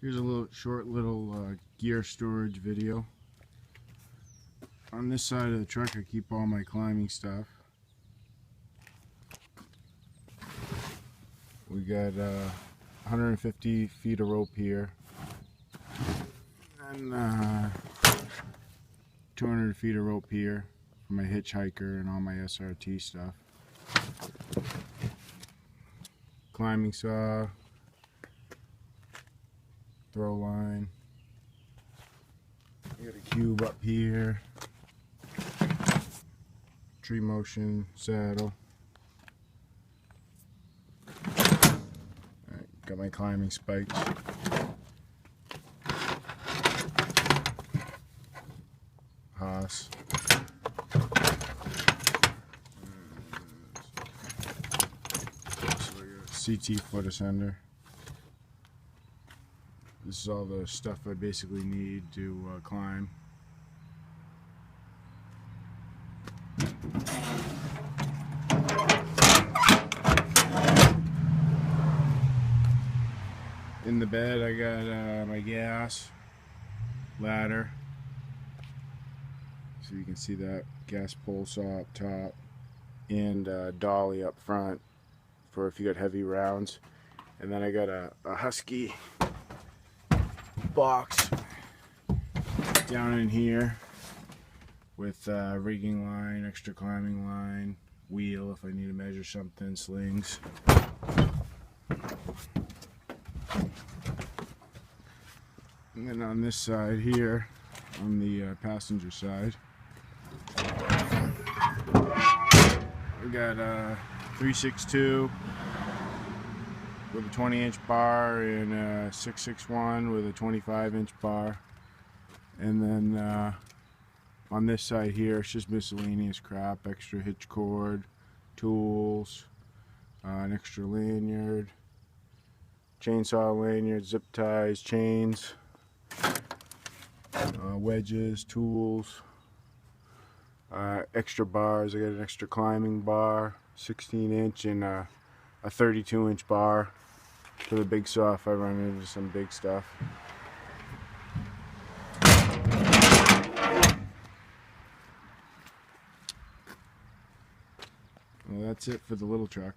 Here's a short gear storage video. On this side of the truck I keep all my climbing stuff. We got 150 feet of rope here and 200 feet of rope here for my hitchhiker and all my SRT stuff. Climbing saw, throw line. I got a cube up here, tree motion saddle. Alright, got my climbing spikes. Haas. CT foot ascender. This is all the stuff I basically need to climb. In the bed I got my gas, ladder, so you can see that gas pole saw up top, and dolly up front for if you got heavy rounds. And then I got a Husky box down in here with rigging line, extra climbing line, wheel if I need to measure something, slings. And then on this side here, on the passenger side, we got 362 with a 20-inch bar and a 661 with a 25-inch bar. And then on this side here, it's just miscellaneous crap, extra hitch cord, tools, an extra lanyard, chainsaw lanyard, zip ties, chains, wedges, tools, extra bars. I got an extra climbing bar, 16-inch, and a 32-inch bar for the big saw if I run into some big stuff. Well, that's it for the little truck.